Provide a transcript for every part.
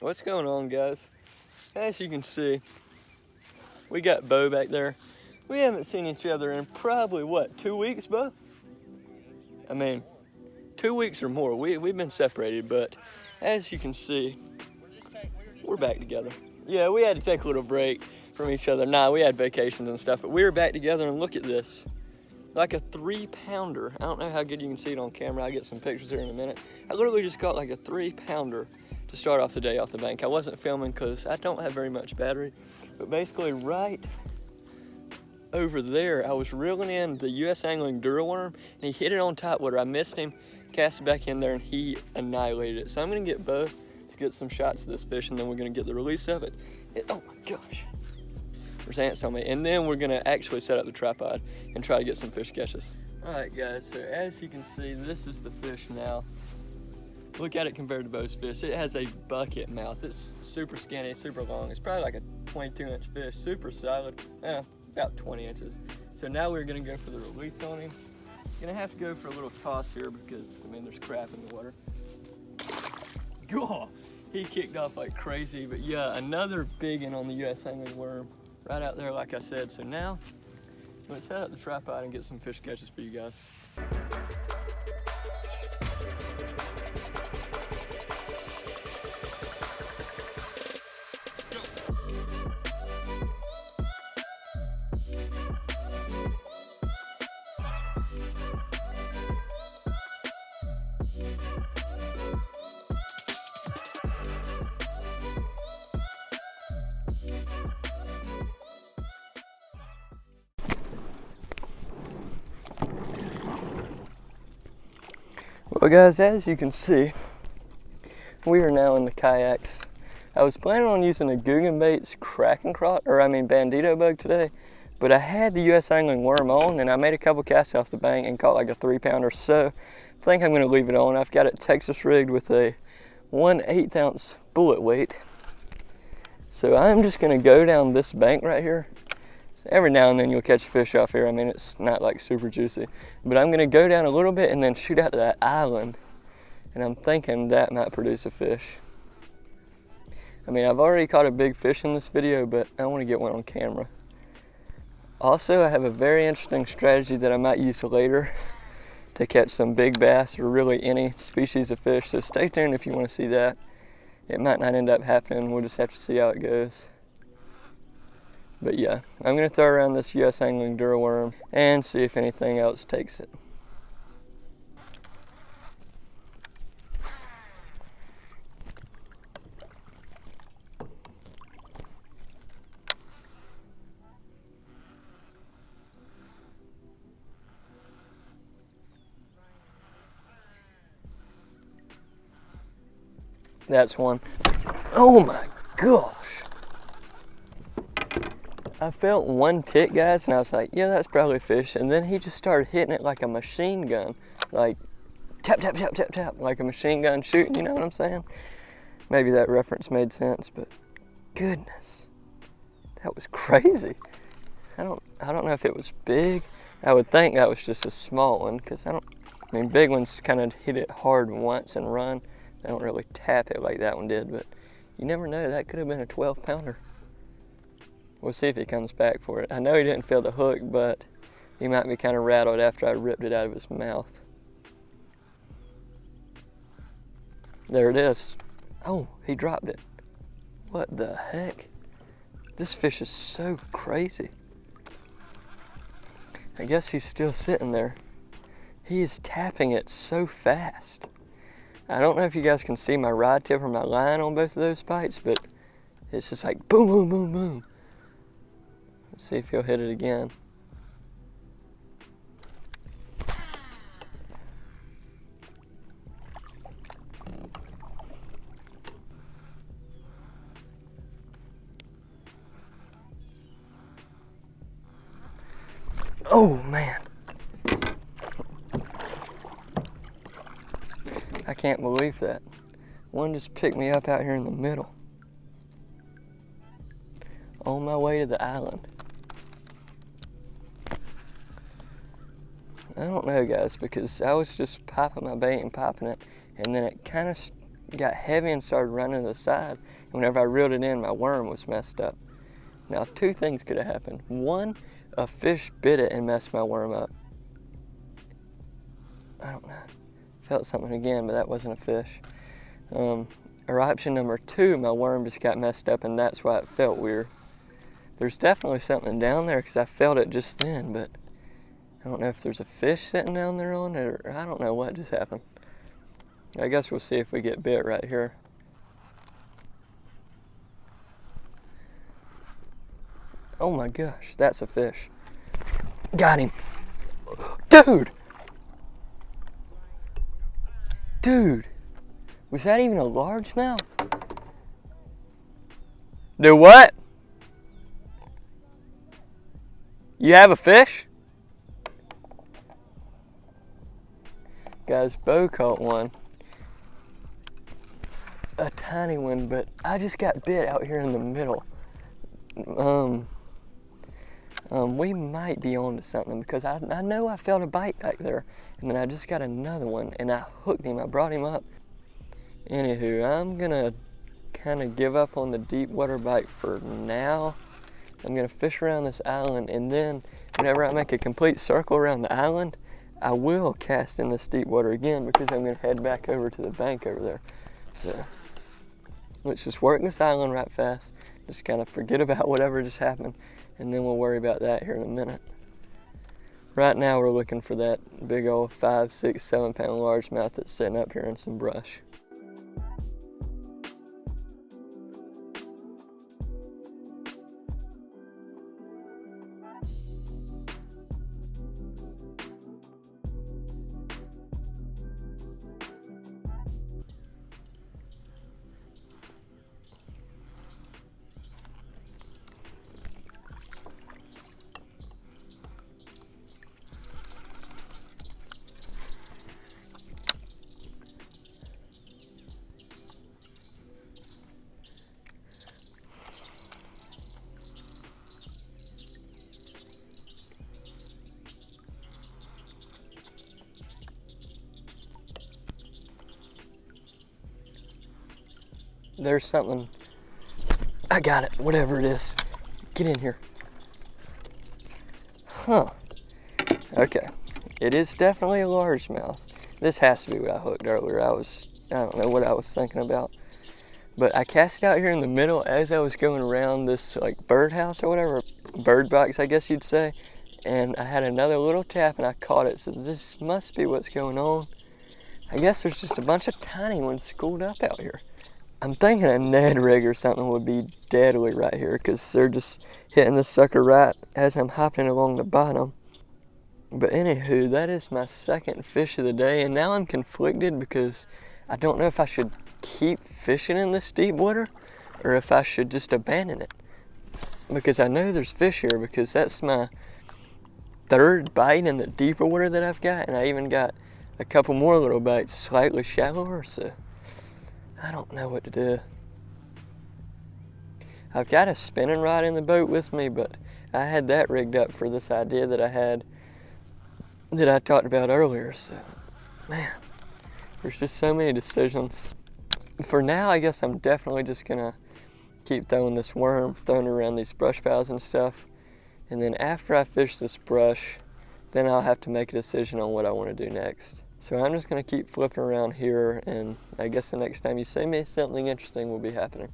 What's going on, guys? As you can see, we got Bo back there. We haven't seen each other in probably, what, 2 weeks, Bo? I mean, 2 weeks or more. We've been separated, but as you can see, we're back together. Yeah, we had to take a little break from each other. Nah, we had vacations and stuff, but we were back together, and look at this. Like a 3-pounder. I don't know how good you can see it on camera. I'll get some pictures here in a minute. I literally just caught like a 3-pounder to start off the day off the bank. I wasn't filming because I don't have very much battery, but basically right over there, I was reeling in the U.S. Angling Dura worm, and he hit it on top water. I missed him, cast it back in there, and he annihilated it. So I'm gonna get Bo to get some shots of this fish, and then we're gonna get the release of it. Oh my gosh, there's ants on me. And then we're gonna actually set up the tripod and try to get some fish catches. All right, guys, so as you can see, this is the fish now. Look at it compared to Bo's fish. It has a bucket mouth. It's super skinny, super long. It's probably like a 22-inch fish, super solid. About 20 inches. So now we're gonna go for the release on him. Gonna have to go for a little toss here because, I mean, there's crap in the water. God, he kicked off like crazy, but yeah, another big one on the U.S. Angling worm right out there, like I said. So now, let's set up the tripod and get some fish catches for you guys. Well, guys, as you can see, we are now in the kayaks. I was planning on using a Guggenbait's bandito bug today, but I had the U.S. Angling worm on, and I made a couple casts off the bank and caught like a 3-pounder. So I think I'm going to leave it on. I've got it Texas rigged with a 1/8 ounce bullet weight. So I'm just going to go down this bank right here. Every now and then you'll catch fish off here. I mean, it's not like super juicy, but I'm gonna go down a little bit and then shoot out to that island, and I'm thinking that might produce a fish. I mean, I've already caught a big fish in this video, but I want to get one on camera. Also, I have a very interesting strategy that I might use later to catch some big bass or really any species of fish, so stay tuned if you want to see that. It might not end up happening. We'll just have to see how it goes. But yeah, I'm going to throw around this U.S. Angling Dura worm and see if anything else takes it. That's one. Oh my gosh. I felt one tick, guys, and I was like, yeah, that's probably a fish. And then he just started hitting it like a machine gun. Like, tap, tap, tap, tap, tap, like a machine gun shooting, you know what I'm saying? Maybe that reference made sense, but goodness, that was crazy. I don't know if it was big. I would think that was just a small one, because big ones kind of hit it hard once and run. They don't really tap it like that one did, but you never know, that could have been a 12-pounder. We'll see if he comes back for it. I know he didn't feel the hook, but he might be kind of rattled after I ripped it out of his mouth. There it is. Oh, he dropped it. What the heck? This fish is so crazy. I guess he's still sitting there. He is tapping it so fast. I don't know if you guys can see my rod tip or my line on both of those bites, but it's just like boom, boom, boom, boom. Let's see if he'll hit it again. Oh man. I can't believe that. One just picked me up out here in the middle. On my way to the island. I don't know, guys, because I was just popping my bait and popping it, and then it kind of got heavy and started running to the side. And whenever I reeled it in, my worm was messed up. Now, two things could have happened. One, a fish bit it and messed my worm up. I don't know. Felt something again, but that wasn't a fish. Or option number two, my worm just got messed up and that's why it felt weird. There's definitely something down there because I felt it just then, but I don't know if there's a fish sitting down there on it or I don't know what just happened. I guess we'll see if we get bit right here. Oh my gosh, that's a fish. Got him. Dude! Dude! Was that even a largemouth? Do what? You have a fish? Guys, Bo caught one. A tiny one, but I just got bit out here in the middle. We might be on to something because I know I felt a bite back there. And then I just got another one and I hooked him. I brought him up. Anywho, I'm gonna kind of give up on the deep water bite for now. I'm gonna fish around this island and then whenever I make a complete circle around the island, I will cast in this deep water again because I'm gonna head back over to the bank over there. So let's just work this island right fast. Just kind of forget about whatever just happened and then we'll worry about that here in a minute. Right now we're looking for that big old 5, 6, 7 pound largemouth that's sitting up here in some brush. There's something. I got it, whatever it is. Get in here. Huh. Okay. It is definitely a largemouth. This has to be what I hooked earlier. I don't know what I was thinking about. But I cast it out here in the middle as I was going around this like birdhouse or whatever. Bird box, I guess you'd say. And I had another little tap and I caught it. So this must be what's going on. I guess there's just a bunch of tiny ones schooled up out here. I'm thinking a Ned rig or something would be deadly right here because they're just hitting the sucker right as I'm hopping along the bottom. But anywho, that is my second fish of the day and now I'm conflicted because I don't know if I should keep fishing in this deep water or if I should just abandon it. Because I know there's fish here because that's my third bite in the deeper water that I've got and I even got a couple more little bites slightly shallower, so I don't know what to do. I've got a spinning rod in the boat with me, but I had that rigged up for this idea that I talked about earlier, so man, there's just so many decisions. For now, I guess I'm definitely just gonna keep throwing this worm, throwing it around these brush piles and stuff, and then after I fish this brush, then I'll have to make a decision on what I want to do next. So I'm just going to keep flipping around here, and I guess the next time you see me, something interesting will be happening.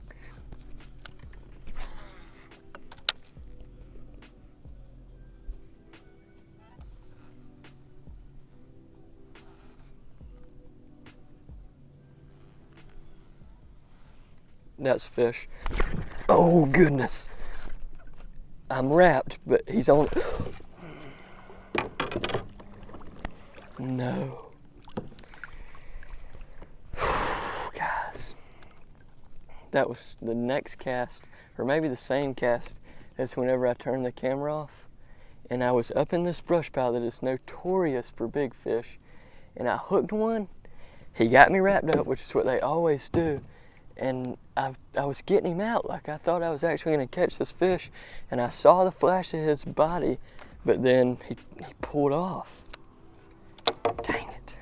That's fish. Oh goodness. I'm wrapped, but he's on. No. Guys, that was the next cast, or maybe the same cast as whenever I turned the camera off. And I was up in this brush pile that is notorious for big fish, and I hooked one. He got me wrapped up, which is what they always do. And I was getting him out, like I thought I was actually going to catch this fish, and I saw the flash of his body, but then he pulled off. Dang it.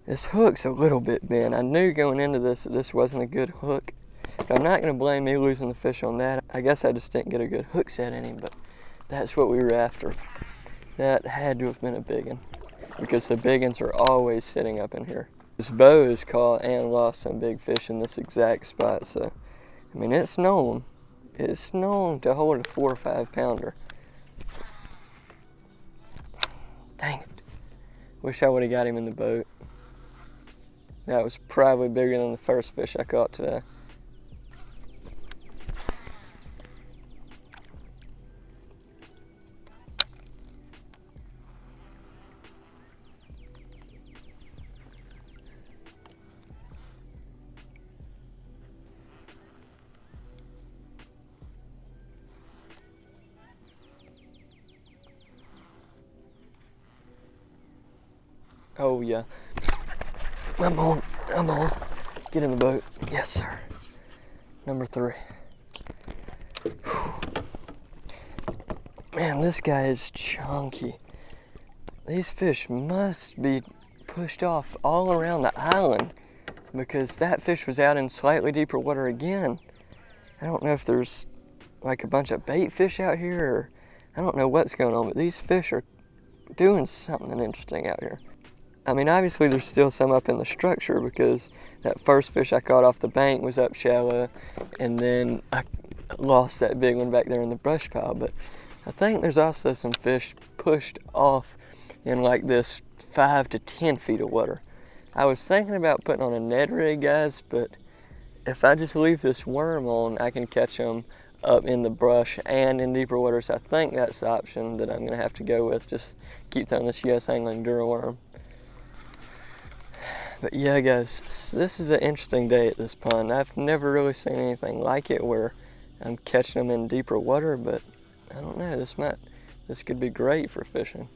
This hook's a little bit bent. I knew going into this that this wasn't a good hook. But I'm not going to blame me losing the fish on that. I guess I just didn't get a good hook set in him, but that's what we were after. That had to have been a big one, because the big ones are always sitting up in here. This bow has caught and lost some big fish in this exact spot, so, I mean, it's known to hold a 4 or 5 pounder. Dang it. Wish I would have got him in the boat. That was probably bigger than the first fish I caught today. Oh yeah. I'm on. Get in the boat. Yes, sir. Number 3. Man, this guy is chunky. These fish must be pushed off all around the island, because that fish was out in slightly deeper water again. I don't know if there's like a bunch of bait fish out here, or I don't know what's going on, but these fish are doing something interesting out here. I mean, obviously there's still some up in the structure, because that first fish I caught off the bank was up shallow, and then I lost that big one back there in the brush pile. But I think there's also some fish pushed off in like this 5 to 10 feet of water. I was thinking about putting on a Ned rig, guys, but if I just leave this worm on, I can catch them up in the brush and in deeper waters. I think that's the option that I'm gonna have to go with. Just keep throwing this US Angling Dura worm. But yeah, guys, this is an interesting day at this pond. I've never really seen anything like it where I'm catching them in deeper water, but I don't know, this could be great for fishing.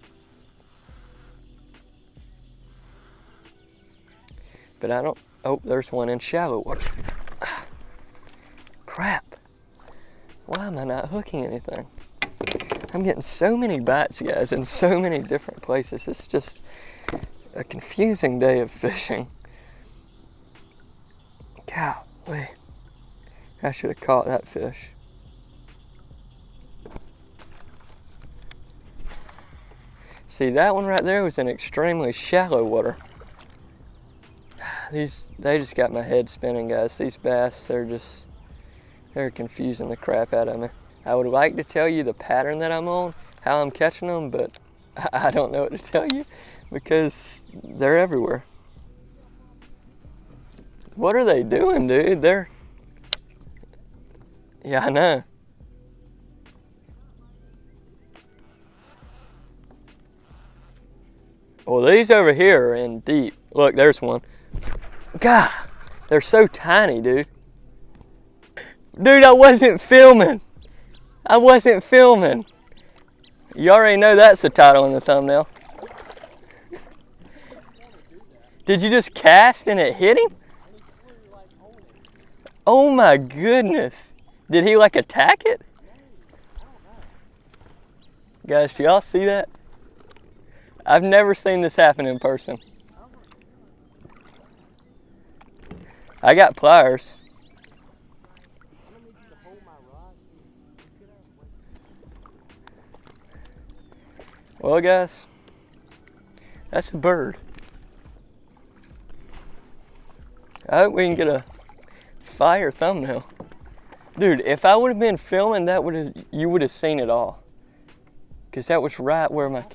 But oh, there's one in shallow water. Crap. Why am I not hooking anything? I'm getting so many bites, guys, in so many different places. It's just a confusing day of fishing. Golly. I should have caught that fish. See, that one right there was in extremely shallow water. They just got my head spinning, guys. These bass, they're confusing the crap out of me. I would like to tell you the pattern that I'm on, how I'm catching them, but I don't know what to tell you, because they're everywhere. What are they doing, dude? Yeah, I know. Well, these over here are in deep. Look, there's one. God, they're so tiny, dude. Dude, I wasn't filming. You already know that's the title and the thumbnail. Did you just cast and it hit him? Oh my goodness. Did he like attack it? Guys, do y'all see that? I've never seen this happen in person. I got pliers. Well, guys, that's a bird. I hope we can get a fire thumbnail. Dude, if I would have been filming, you would have seen it all. Because that was right where my...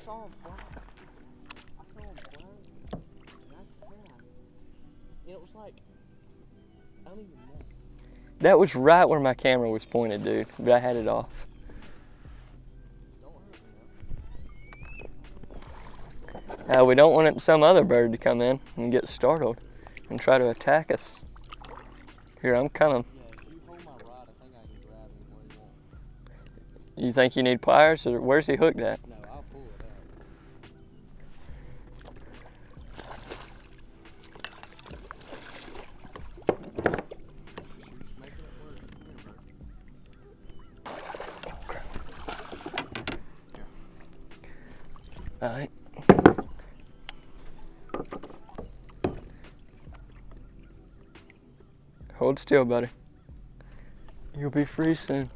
That was right where my camera was pointed, dude. But I had it off. We don't want some other bird to come in and get startled and try to attack us. Here, I'm coming. You think you need pliers, or where's he hooked at? No, I'll pull it out. All right. Hold still, buddy. You'll be free soon. It's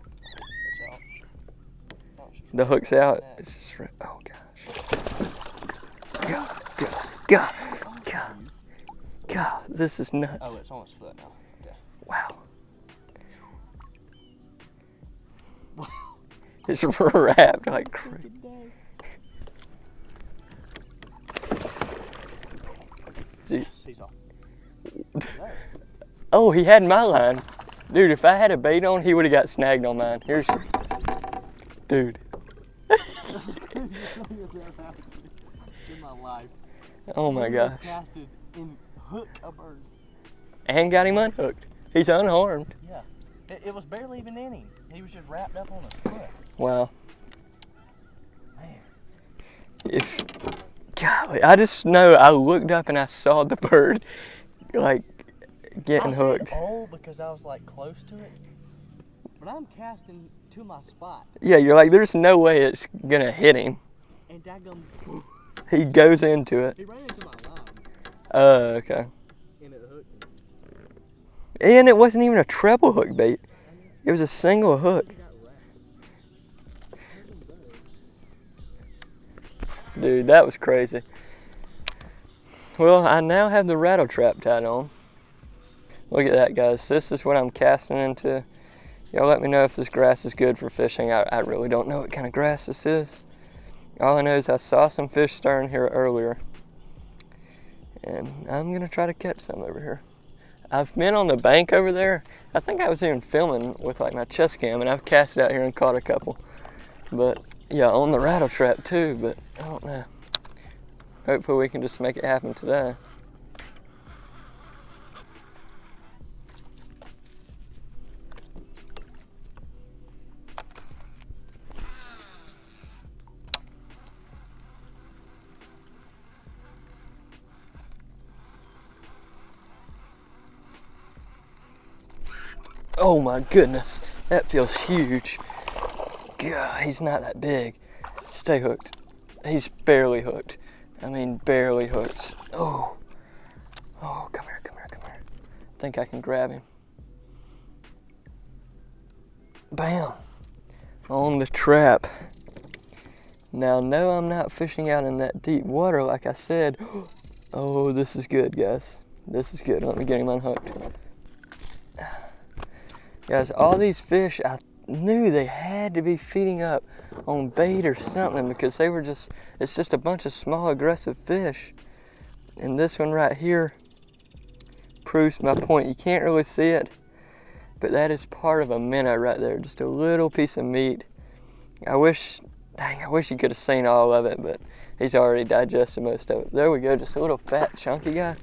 out. The hook's out. It's just right. Oh gosh. God, this is nuts. Oh, it's on its foot now. Okay. Wow. It's wrapped like crazy. Yes, he's off. Oh, he had my line. Dude, if I had a bait on, he would have got snagged on mine. Here's, dude. In my life. Oh my gosh. Casted and hooked a bird. And got him unhooked. He's unharmed. Yeah. It was barely even in him. He was just wrapped up on his foot. Wow. Man. Golly, I just know I looked up and I saw the bird like getting hooked. Oh, because I was like close to it. But I'm casting to my spot. Yeah, you're like, there's no way it's gonna hit him. And daggum, He goes into it. he ran into my line. Okay. And it hooked me. And it wasn't even a treble hook bait. It was a single hook. Dude, that was crazy. Well, I now have the rattle trap tied on. Look at that, guys. This is what I'm casting into. Y'all let me know if this grass is good for fishing. I really don't know what kind of grass this is. All I know is I saw some fish stirring here earlier. And I'm going to try to catch some over here. I've been on the bank over there. I think I was even filming with like my chest cam, and I've cast it out here and caught a couple. But yeah, on the rattle trap too, but I don't know. Hopefully we can just make it happen today. Oh my goodness, that feels huge. God, he's not that big. Stay hooked. He's barely hooked. I mean, barely hooked. Oh, come here. I think I can grab him. Bam, on the trap. Now, no, I'm not fishing out in that deep water like I said. Oh, this is good, guys. This is good. Let me get him unhooked. Guys, all these fish, I knew they had to be feeding up on bait or something because they were just, it's just a bunch of small aggressive fish. And this one right here proves my point. You can't really see it, but that is part of a minnow right there. Just a little piece of meat. I wish you could have seen all of it, but he's already digested most of it. There we go, just a little fat, chunky guy.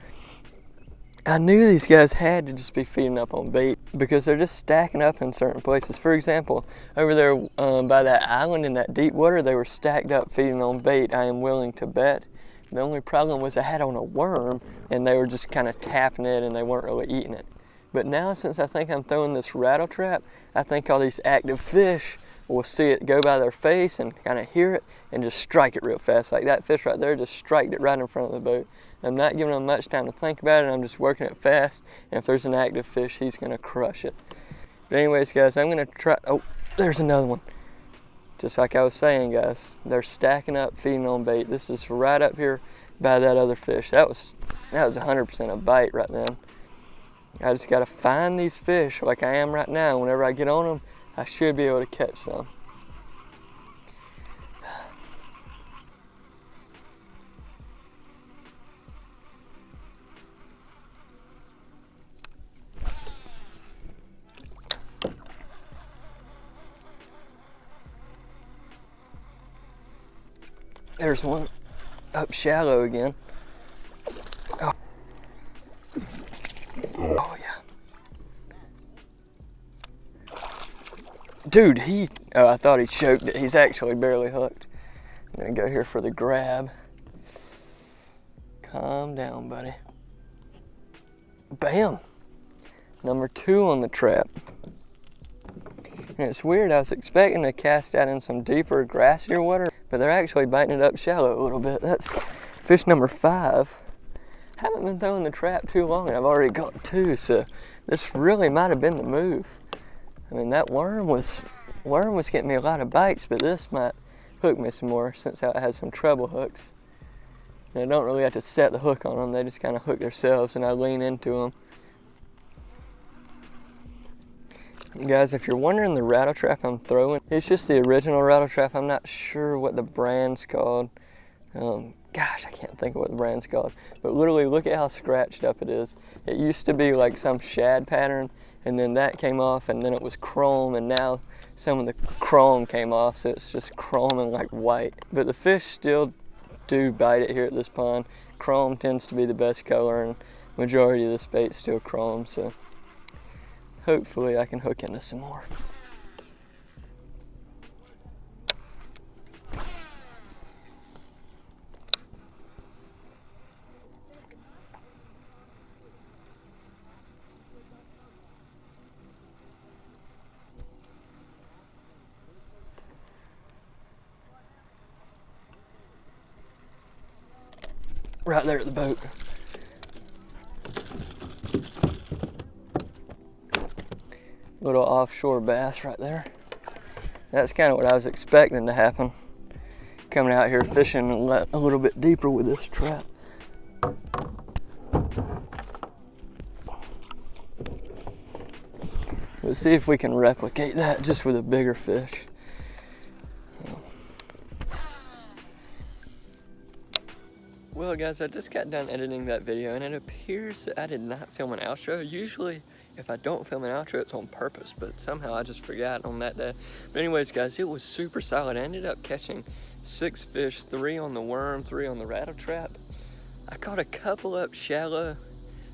I knew these guys had to just be feeding up on bait because they're just stacking up in certain places. For example, over there by that island in that deep water, they were stacked up feeding on bait, I am willing to bet. The only problem was I had on a worm and they were just kind of tapping it and they weren't really eating it. But now since I think I'm throwing this rattle trap, I think all these active fish will see it go by their face and kind of hear it and just strike it real fast. Like that fish right there just striked it right in front of the boat. I'm not giving him much time to think about it. I'm just working it fast. And if there's an active fish, he's going to crush it. But anyways, guys, I'm going to try. Oh, there's another one. Just like I was saying, guys, they're stacking up, feeding on bait. This is right up here by that other fish. That was 100% a bite right then. I just got to find these fish like I am right now. Whenever I get on them, I should be able to catch some. There's one up shallow again. Oh, yeah. Dude, I thought he choked it. He's actually barely hooked. I'm gonna go here for the grab. Calm down, buddy. Bam! Number 2 on the trap. And it's weird, I was expecting to cast out in some deeper, grassier water, but they're actually biting it up shallow a little bit. That's fish number 5 haven't been throwing the trap too long and I've already got 2, so this really might have been the move. I mean, that worm was getting me a lot of bites, but this might hook me some more since I had some treble hooks. And I don't really have to set the hook on them, they just kind of hook themselves and I lean into them. Guys, if you're wondering the rattle trap I'm throwing, it's just the original rattle trap. I'm not sure what the brand's called. Gosh, I can't think of what the brand's called. But literally, look at how scratched up it is. It used to be like some shad pattern, and then that came off, and then it was chrome, and now some of the chrome came off, so it's just chrome and like white. But the fish still do bite it here at this pond. Chrome tends to be the best color, and majority of this bait's still chrome, so hopefully I can hook into some more. Right there at the boat. Little offshore bass right there. That's kind of what I was expecting to happen. Coming out here fishing a little bit deeper with this trap. Let's see if we can replicate that just with a bigger fish. Well guys, I just got done editing that video and it appears that I did not film an outro. Usually if I don't film an outro, it's on purpose, but somehow I just forgot on that day. But anyways guys, it was super solid. I ended up catching 6 fish, 3 on the worm, 3 on the rattle trap. I caught a couple up shallow.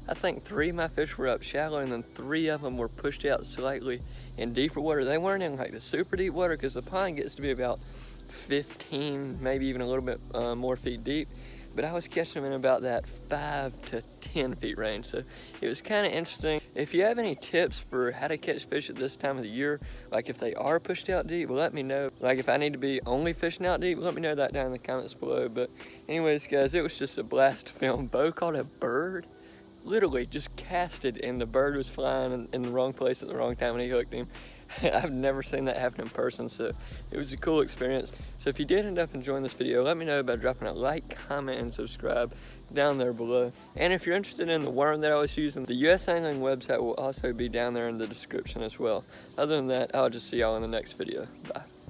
I think 3 of my fish were up shallow and then 3 of them were pushed out slightly in deeper water. They weren't in like the super deep water because the pond gets to be about 15, maybe even a little bit more feet deep. But I was catching them in about that 5 to 10 feet range. So it was kind of interesting. If you have any tips for how to catch fish at this time of the year, like if they are pushed out deep, let me know. Like if I need to be only fishing out deep, let me know that down in the comments below. But anyways guys, it was just a blast to film. Bo caught a bird, literally just casted, and the bird was flying in the wrong place at the wrong time and he hooked him. I've never seen that happen in person, so it was a cool experience. So if you did end up enjoying this video, let me know by dropping a like, comment, and subscribe down there below. And if you're interested in the worm that I was using, the US Angling website will also be down there in the description as well. Other than that, I'll just see y'all in the next video. Bye.